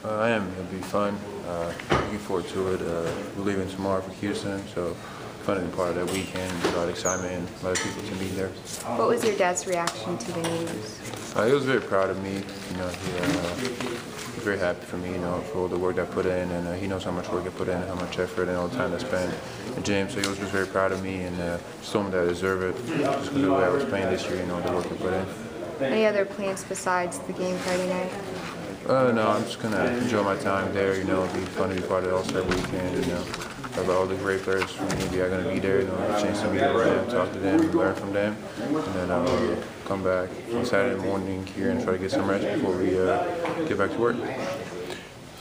I am. It'll be fun. Looking forward to it. We're leaving tomorrow for Houston, so fun to be part of that weekend. A lot of excitement and a lot of people to meet there. What was your dad's reaction to the news? He was very proud of me. He's very happy for me, for all the work I put in, and he knows how much work I put in, how much effort, and all the time I spent in the gym. So he was just very proud of me and just told me that I deserve it, just because of the way I was playing this year, the work I put in. Any other plans besides the game Friday night? No, I'm just gonna enjoy my time there. It'll be fun to be part of the All-Star weekend. Have all the great players from the NBA are gonna be there. A chance to meet them, talk to them, learn from them, and then I'll come back on Saturday morning here and try to get some rest before we get back to work.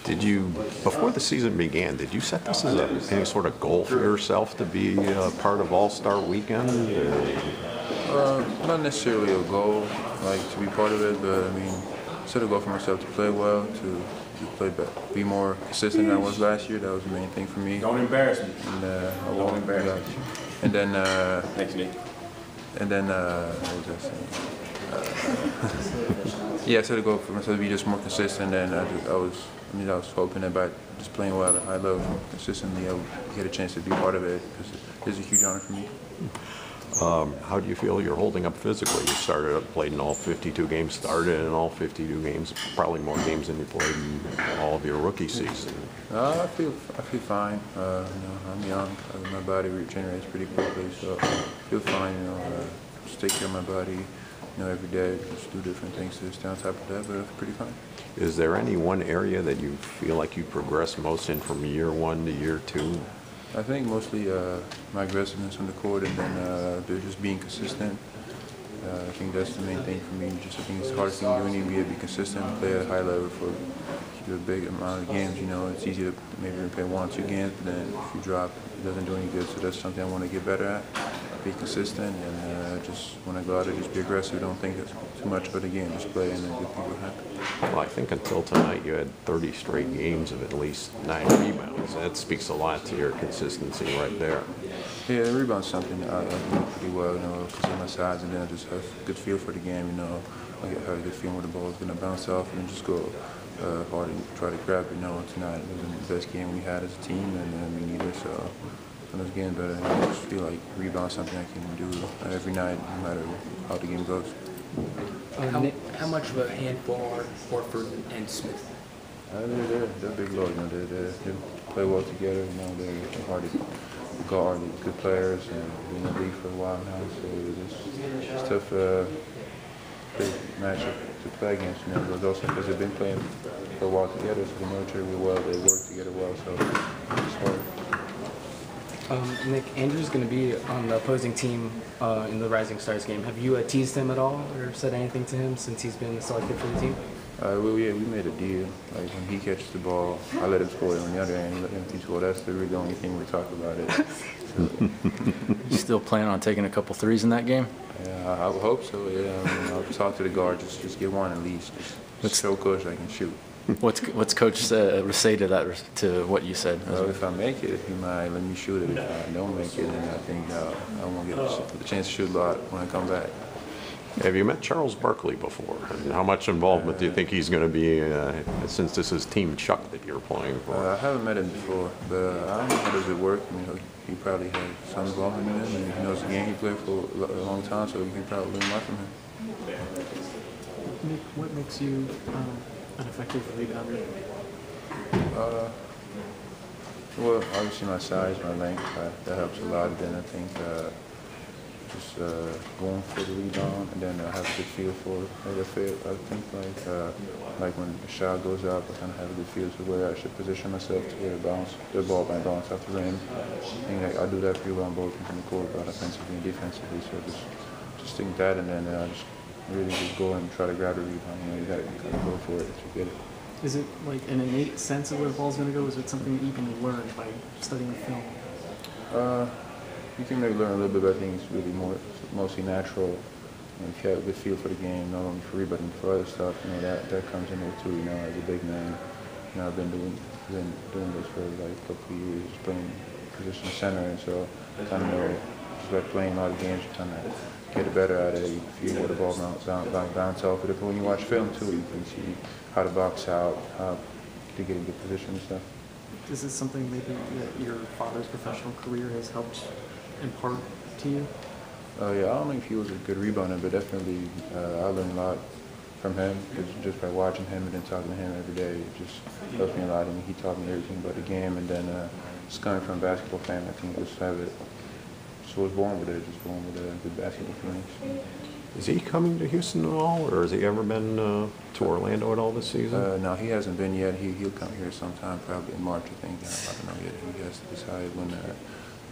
Did you, before the season began, did you set this as any sort of goal for yourself to be part of All-Star Weekend? Not necessarily a goal, to be part of it, but set a goal for myself to play well, to play better, be more consistent than I was last year. That was the main thing for me. Don't embarrass me. And I won't embarrass you. And then, Thanks, Nick. And then, what was I saying? I set a goal for myself to be just more consistent, and I was hoping that by just playing well at a high level consistently, I would get a chance to be part of it, because it's a huge honor for me. How do you feel you're holding up physically? You played in all 52 games, started in all 52 games, probably more games than you played in all of your rookie season. I feel fine. I'm young. My body regenerates pretty quickly, so I feel fine. Just take care of my body, every day. Just do different things to stay on top of that, but I feel pretty fine. Is there any one area that you feel like you progressed most in from year one to year two? I think mostly my aggressiveness on the court, and then just being consistent. I think that's the main thing for me. I think it's the hardest thing to do in the NBA, be consistent, play at a high level for a big amount of games. It's easy to maybe play 1 or 2 games, but then if you drop, it doesn't do any good. So that's something I want to get better at. Be consistent, and just when I go out there, just be aggressive. Don't think it's too much about the game. Just play, and then good things will happen. Well, I think until tonight you had 30 straight games of at least 9 rebounds. That speaks a lot to your consistency right there. Yeah, the rebound's something I do pretty well, because of my size, and then I just have a good feel for the game, I have a good feeling where the ball is going to bounce off, and just go hard and try to grab it. Tonight it wasn't the best game we had as a team, and me neither, so when I was getting better, I just feel like rebound's something I can do every night, no matter how the game goes. How much of a handful are Horford and Smith? They're big load. They play well together. They're hard to guard. They're good players, and been in the league for a while now. So it's tough, big matchup to play against. But also because they've been playing for a while together, so they know each other really well. They work together well, so it's hard. Nick, Andrew's going to be on the opposing team in the Rising Stars game. Have you teased him at all or said anything to him since he's been selected for the team? We made a deal. When he catches the ball, I let him score it. On the other hand, he let him score. That's really the only thing we talk about it. You still plan on taking a couple threes in that game? Yeah, I would hope so. Yeah, I'll talk to the guard. Just get one at least. Just show coach I can shoot. What's coach say to that, to what you said? If I make it, he might let me shoot it. If I don't make it, then I think I won't get the chance to shoot a lot when I come back. Have you met Charles Barkley before? And how much involvement do you think he's going to be, since this is Team Chuck that you're playing for? I haven't met him before, but I don't know how does it work. He probably has some involvement in it, and he knows the game. He played for a long time, so you can probably learn a lot from him. Nick, what makes you an effective rebounder? Well, obviously my size, my length, that helps a lot. And then I think just going for the rebound, and then I have a good feel for it. I think like when the shot goes up, I kind of have a good feel for where I should position myself to get the ball might bounce off the rim. I think I do that pretty well on both ends of the court, but offensively and defensively. So just think that, and then just really just go and try to grab the rebound. You got to kind of go for it to get it. Is it like an innate sense of where the ball's going to go? Or is it something that you can learn by studying the film? You can maybe learn a little bit, but I think it's really mostly natural. If you have a good feel for the game, not only for rebounding, but for other stuff, that comes in there too. As a big man, I've been doing this for like a couple of years, playing position center, and so I kind of know just by playing a lot of games, you kind of get better at it. You feel where the ball bounce off of it. But when you watch film too, you can see how to box out, how to get in good position and stuff. Is this something maybe that your father's professional career has helped impart to you? Yeah, I don't know if he was a good rebounder, but definitely I learned a lot from him just by watching him and then talking to him every day. It just helped me a lot. I mean, he taught me everything about the game, and then just coming from a basketball family, I think just have it. So I was born with it, just born with good basketball feelings. Is he coming to Houston at all, or has he ever been to Orlando at all this season? No, he hasn't been yet. He'll come here sometime, probably in March, I think. I don't know yet. He has to decide when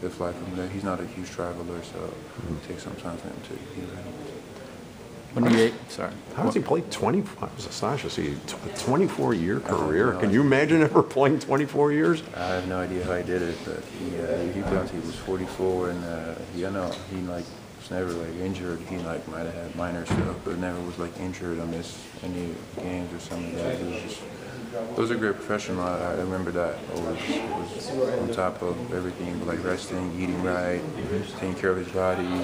he'll fly from there. He's not a huge traveler, so it takes some time for him to get ready. When you sorry. How does he play 20? I was astonished to see a 24-year career. know. Can you imagine ever playing 24 years? I have no idea how he did it, but he played until he was 44, and he like was never like injured. He like might have had minor stuff, but never was like injured or missed any games or something like that. It was a great professional. I remember that. Was on top of everything, like resting, eating right, taking care of his body,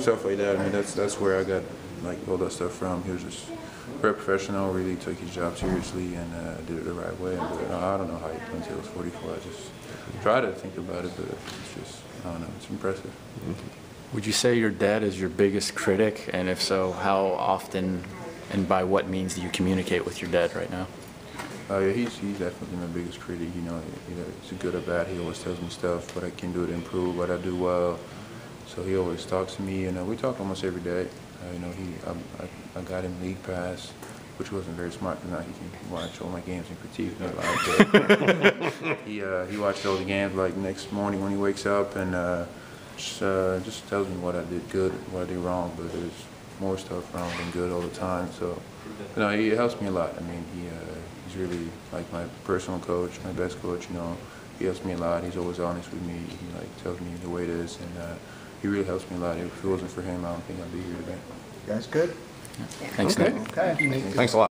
stuff like that. I mean, that's where I got like all that stuff from. He was just very professional, really took his job seriously and did it the right way. But I don't know how he played until he was 44. I just try to think about it, but it's just, I don't know, it's impressive. Would you say your dad is your biggest critic? And if so, how often and by what means do you communicate with your dad right now? Yeah, he's definitely my biggest critic. You know, it's good or bad. He always tells me stuff, what I can do to improve, what I do well. So he always talks to me, and we talk almost every day. You know, I got him League Pass, which wasn't very smart because now he can watch all my games and critique me a lot. He watched all the games like next morning when he wakes up and just tells me what I did good, what I did wrong. But there's more stuff wrong than good all the time. So, you know, he helps me a lot. I mean, he's really like my personal coach, my best coach. You know, he helps me a lot. He's always honest with me. He like tells me the way it is, and he really helps me a lot. If it wasn't for him, I don't think I'd be here today. You guys good? Thanks, Okay. Nick. Okay. Thanks a lot.